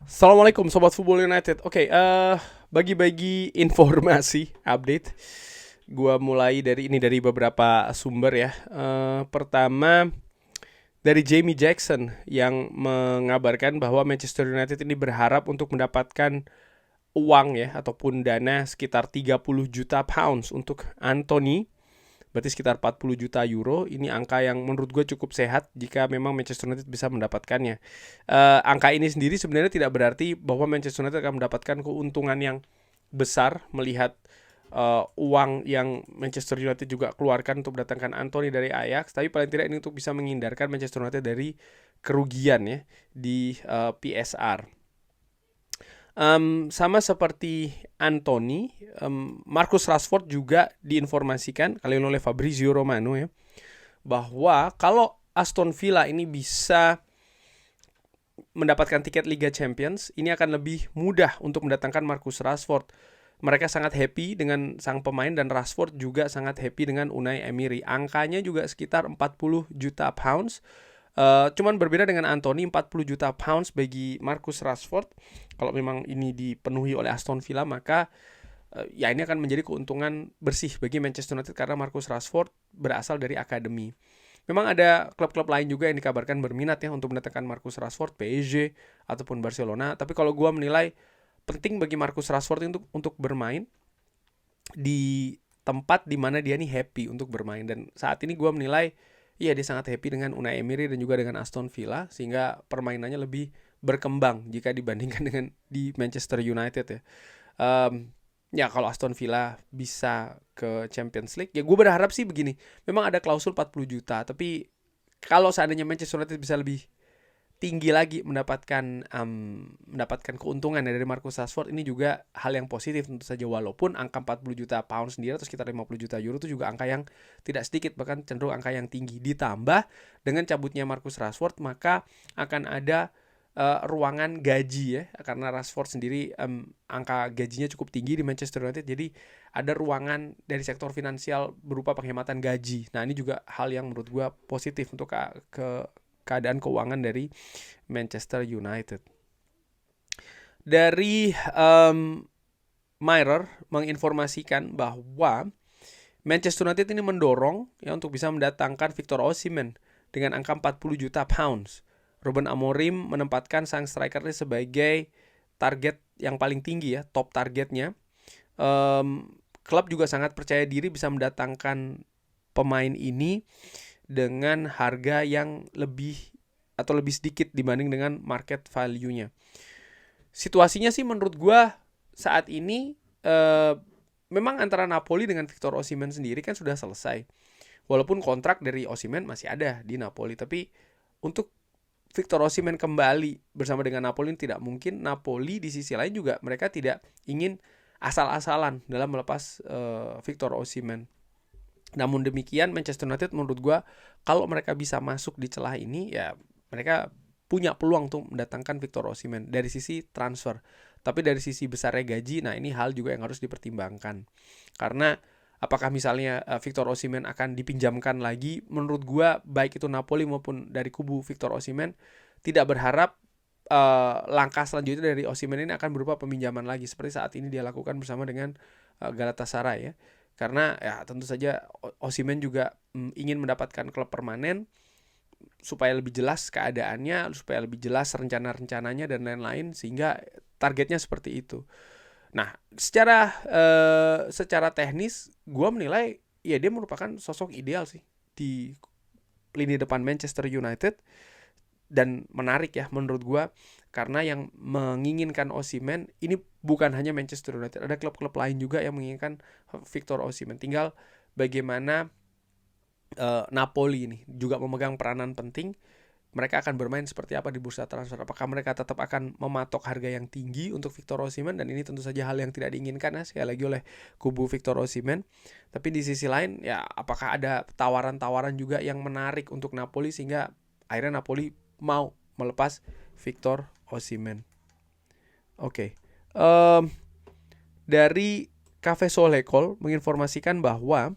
Assalamualaikum Sobat Football United. Bagi-bagi informasi update. Gua mulai dari beberapa sumber ya. Pertama dari Jamie Jackson yang mengabarkan bahwa Manchester United ini berharap untuk mendapatkan uang ya ataupun dana sekitar 30 juta pounds untuk Anthony, berarti sekitar 40 juta euro. Ini angka yang menurut gue cukup sehat jika memang Manchester United bisa mendapatkannya. Angka ini sendiri sebenarnya tidak berarti bahwa Manchester United akan mendapatkan keuntungan yang besar melihat uang yang Manchester United juga keluarkan untuk mendatangkan Anthony dari Ajax, tapi paling tidak ini untuk bisa menghindarkan Manchester United dari kerugian ya di PSR. Sama seperti Anthony, Marcus Rashford juga diinformasikan kali ini oleh Fabrizio Romano ya, bahwa kalau Aston Villa ini bisa mendapatkan tiket Liga Champions, ini akan lebih mudah untuk mendatangkan Marcus Rashford. Mereka sangat happy dengan sang pemain dan Rashford juga sangat happy dengan Unai Emery. Angkanya juga sekitar 40 juta pounds. Cuman berbeda dengan Anthony, 40 juta pounds bagi Marcus Rashford. Kalau memang ini dipenuhi oleh Aston Villa, maka ya ini akan menjadi keuntungan bersih bagi Manchester United karena Marcus Rashford berasal dari akademi. Memang ada klub-klub lain juga yang dikabarkan berminat ya untuk mendatangkan Marcus Rashford, PSG ataupun Barcelona. Tapi kalau gue menilai penting bagi Marcus Rashford untuk bermain di tempat di mana dia nih happy untuk bermain. Dan saat ini gue menilai iya dia sangat happy dengan Unai Emery dan juga dengan Aston Villa, sehingga permainannya lebih berkembang jika dibandingkan dengan di Manchester United ya. Ya kalau Aston Villa bisa ke Champions League, ya gue berharap sih begini. Memang ada klausul 40 juta, tapi kalau seandainya Manchester United bisa lebih tinggi lagi mendapatkan keuntungan dari Marcus Rashford, ini juga hal yang positif tentu saja, walaupun angka 40 juta pound sendiri atau sekitar 50 juta euro itu juga angka yang tidak sedikit, bahkan cenderung angka yang tinggi. Ditambah dengan cabutnya Marcus Rashford, maka akan ada ruangan gaji ya, karena Rashford sendiri angka gajinya cukup tinggi di Manchester United, jadi ada ruangan dari sektor finansial berupa penghematan gaji. Nah ini juga hal yang menurut gue positif untuk ke keadaan keuangan dari Manchester United. Dari Mirror menginformasikan bahwa Manchester United ini mendorong ya untuk bisa mendatangkan Victor Osimhen dengan angka 40 juta pounds. Ruben Amorim menempatkan sang striker ini sebagai target yang paling tinggi ya, top targetnya. Klub juga sangat percaya diri bisa mendatangkan pemain ini dengan harga yang lebih sedikit dibanding dengan market value-nya. Situasinya sih menurut gue saat ini memang antara Napoli dengan Victor Osimhen sendiri kan sudah selesai. Walaupun kontrak dari Osimhen masih ada di Napoli, tapi untuk Victor Osimhen kembali bersama dengan Napoli ini tidak mungkin. Napoli di sisi lain juga mereka tidak ingin asal-asalan dalam melepas Victor Osimhen. Namun demikian Manchester United menurut gue kalau mereka bisa masuk di celah ini ya mereka punya peluang untuk mendatangkan Victor Osimhen dari sisi transfer. Tapi dari sisi besarnya gaji, nah ini hal juga yang harus dipertimbangkan. Karena apakah misalnya Victor Osimhen akan dipinjamkan lagi, menurut gue baik itu Napoli maupun dari kubu Victor Osimhen tidak berharap langkah selanjutnya dari Osimhen ini akan berupa peminjaman lagi seperti saat ini dia lakukan bersama dengan Galatasaray ya. Karena ya tentu saja Osimhen juga ingin mendapatkan klub permanen supaya lebih jelas keadaannya, supaya lebih jelas rencana-rencananya dan lain-lain, sehingga targetnya seperti itu. Nah, secara teknis gue menilai ya dia merupakan sosok ideal sih di lini depan Manchester United. Dan menarik ya menurut gue, karena yang menginginkan Osimhen ini bukan hanya Manchester United, ada klub-klub lain juga yang menginginkan Victor Osimhen. Tinggal bagaimana Napoli ini juga memegang peranan penting. Mereka akan bermain seperti apa di bursa transfer. Apakah mereka tetap akan mematok harga yang tinggi untuk Victor Osimhen, dan ini tentu saja hal yang tidak diinginkan ya sekali lagi oleh kubu Victor Osimhen. Tapi di sisi lain ya apakah ada tawaran-tawaran juga yang menarik untuk Napoli sehingga akhirnya Napoli mau melepas Victor Osimhen. Oke. Dari Cafe Solekol menginformasikan bahwa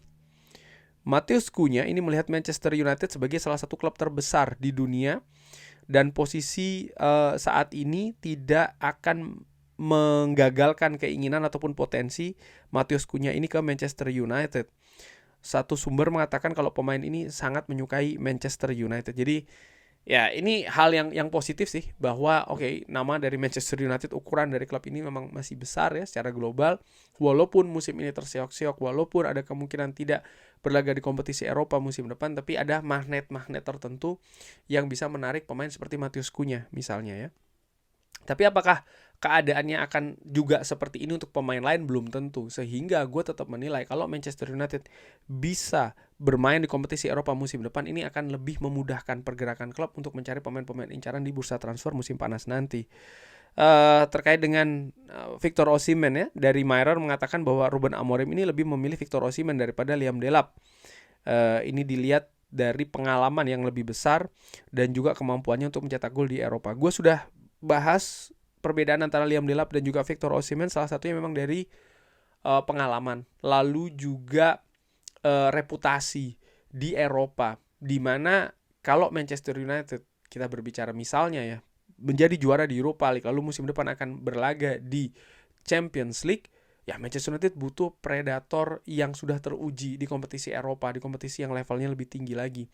Matheus Cunha ini melihat Manchester United sebagai salah satu klub terbesar di dunia dan posisi saat ini tidak akan menggagalkan keinginan ataupun potensi Matheus Cunha ini ke Manchester United. Satu sumber mengatakan kalau pemain ini sangat menyukai Manchester United. Jadi ya ini hal yang positif sih, bahwa nama dari Manchester United, ukuran dari klub ini memang masih besar ya secara global. Walaupun musim ini terseok-seok, walaupun ada kemungkinan tidak berlaga di kompetisi Eropa musim depan, tapi ada magnet-magnet tertentu yang bisa menarik pemain seperti Matheus Cunha misalnya ya. Tapi apakah keadaannya akan juga seperti ini untuk pemain lain? Belum tentu. Sehingga gue tetap menilai kalau Manchester United bisa bermain di kompetisi Eropa musim depan, ini akan lebih memudahkan pergerakan klub untuk mencari pemain-pemain incaran di bursa transfer musim panas nanti. Terkait dengan Victor Osimhen ya, dari Mirror mengatakan bahwa Ruben Amorim ini lebih memilih Victor Osimhen daripada Liam Delap. Ini dilihat dari pengalaman yang lebih besar dan juga kemampuannya untuk mencetak gol di Eropa. Gue sudah bahas perbedaan antara Liam Delap dan juga Victor Osimhen, salah satunya memang dari pengalaman, lalu juga reputasi di Eropa, di mana kalau Manchester United kita berbicara misalnya ya menjadi juara di Europa League, lalu musim depan akan berlaga di Champions League, ya Manchester United butuh predator yang sudah teruji di kompetisi Eropa, di kompetisi yang levelnya lebih tinggi lagi.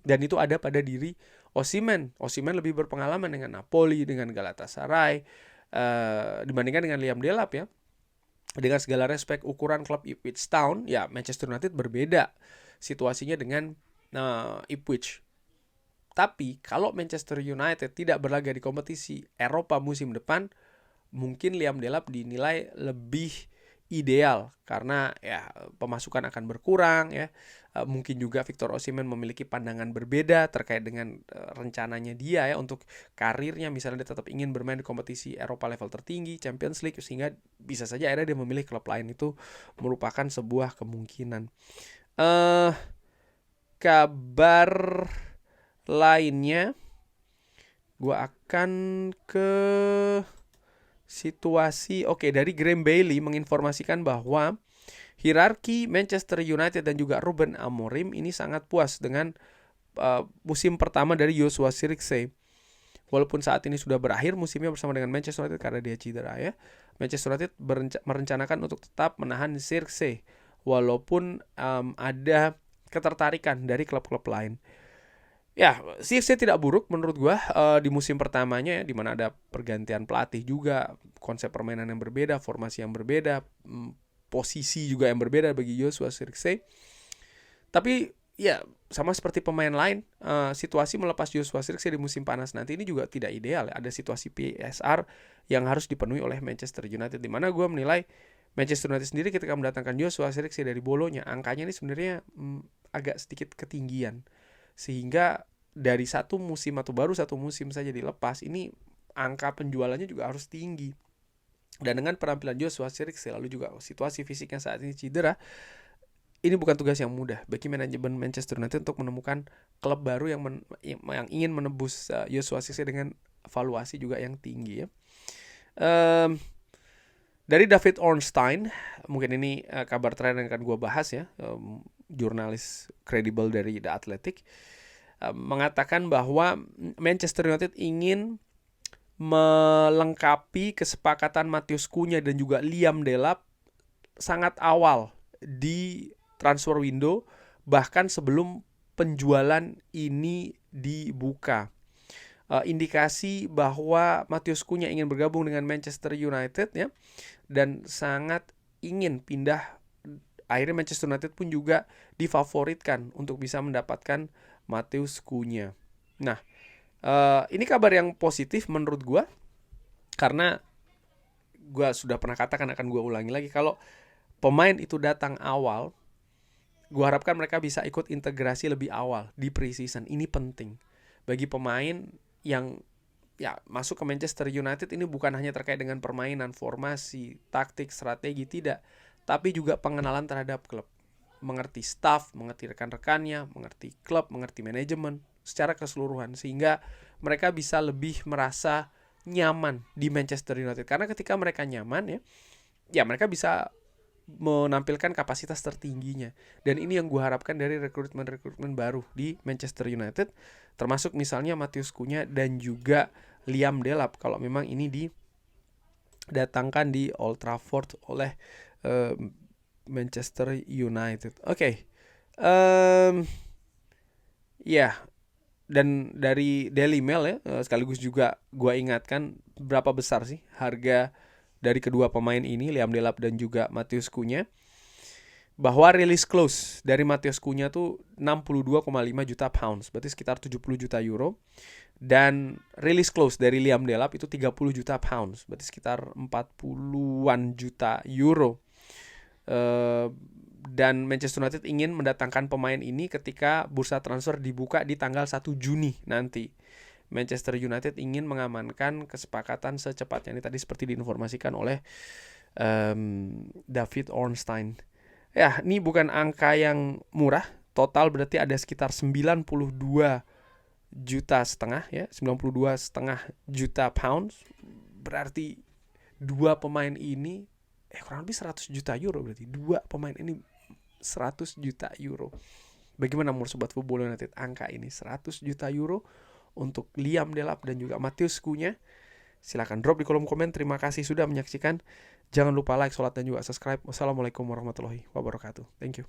Dan itu ada pada diri Osimhen. Osimhen lebih berpengalaman dengan Napoli, dengan Galatasaray, dibandingkan dengan Liam Delap ya. Dengan segala respek, ukuran klub Ipswich Town, ya Manchester United berbeda situasinya dengan Ipswich. Tapi kalau Manchester United tidak berlaga di kompetisi Eropa musim depan, mungkin Liam Delap dinilai lebih ideal karena ya pemasukan akan berkurang ya. Mungkin juga Victor Osimhen memiliki pandangan berbeda terkait dengan rencananya dia ya untuk karirnya, misalnya dia tetap ingin bermain di kompetisi Eropa level tertinggi, Champions League, sehingga bisa saja akhirnya dia memilih klub lain. Itu merupakan sebuah kemungkinan. Kabar lainnya, gue akan ke situasi dari Graham Bailey menginformasikan bahwa hierarki Manchester United dan juga Ruben Amorim ini sangat puas dengan musim pertama dari Joshua Zirkzee. Walaupun saat ini sudah berakhir musimnya bersama dengan Manchester United karena dia cedera ya, Manchester United merencanakan untuk tetap menahan Zirkzee walaupun ada ketertarikan dari klub-klub lain. Ya, Zirkzee tidak buruk menurut gue di musim pertamanya, di mana ada pergantian pelatih juga, konsep permainan yang berbeda, formasi yang berbeda, posisi juga yang berbeda bagi Joshua Zirkzee. Tapi ya sama seperti pemain lain, situasi melepas Joshua Zirkzee di musim panas nanti ini juga tidak ideal. Ada situasi PSR yang harus dipenuhi oleh Manchester United, di mana gue menilai Manchester United sendiri ketika mendatangkan Joshua Zirkzee dari Bolonya, angkanya ini sebenarnya agak sedikit ketinggian. Sehingga dari satu musim atau baru satu musim saja dilepas, ini angka penjualannya juga harus tinggi. Dan dengan penampilan Joshua Zirkzee lalu juga situasi fisiknya saat ini cedera, ini bukan tugas yang mudah bagi manajemen Manchester United untuk menemukan klub baru yang ingin menebus Joshua Zirkzee dengan valuasi juga yang tinggi ya. Dari David Ornstein, mungkin ini kabar terakhir yang akan gue bahas ya, jurnalis kredibel dari The Athletic, mengatakan bahwa Manchester United ingin melengkapi kesepakatan Matheus Cunha dan juga Liam Delap sangat awal di transfer window, bahkan sebelum penjualan ini dibuka. Indikasi bahwa Matheus Cunha ingin bergabung dengan Manchester United ya, dan sangat ingin pindah. Akhirnya Manchester United pun juga difavoritkan untuk bisa mendapatkan Matheus Cunha. Nah, ini kabar yang positif menurut gue, karena gue sudah pernah katakan, akan gue ulangi lagi, kalau pemain itu datang awal, gue harapkan mereka bisa ikut integrasi lebih awal di pre-season. Ini penting bagi pemain yang ya masuk ke Manchester United. Ini bukan hanya terkait dengan permainan, formasi, taktik, strategi, tidak, tapi juga pengenalan terhadap klub, mengerti staff, mengerti rekan-rekannya, mengerti klub, mengerti manajemen secara keseluruhan, sehingga mereka bisa lebih merasa nyaman di Manchester United. Karena ketika mereka nyaman ya mereka bisa menampilkan kapasitas tertingginya. Dan ini yang gue harapkan dari rekrutmen baru di Manchester United, termasuk misalnya Matheus Cunha dan juga Liam Delap kalau memang ini didatangkan di Old Trafford oleh Manchester United. Oke. Ya, dan dari Daily Mail ya, sekaligus juga gue ingatkan berapa besar sih harga dari kedua pemain ini, Liam Delap dan juga Matheus Cunha. Bahwa release close dari Matheus Cunha tuh 62,5 juta pounds, berarti sekitar 70 juta euro. Dan release close dari Liam Delap itu 30 juta pounds, berarti sekitar 40-an juta euro. Dan Manchester United ingin mendatangkan pemain ini ketika bursa transfer dibuka di tanggal 1 Juni nanti. Manchester United ingin mengamankan kesepakatan secepatnya. Ini tadi seperti diinformasikan oleh David Ornstein. Ya, ini bukan angka yang murah. Total berarti ada sekitar 92 juta setengah ya, 92,5 juta pounds. Berarti dua pemain ini kurang lebih 100 juta euro, berarti dua pemain ini 100 juta euro. Bagaimana menurut Sobat Football United angka ini 100 juta euro untuk Liam Delap dan juga Matheus Cunha? Silahkan drop di kolom komen. Terima kasih sudah menyaksikan. Jangan lupa like, sholat, dan juga subscribe. Wassalamualaikum warahmatullahi wabarakatuh. Thank you.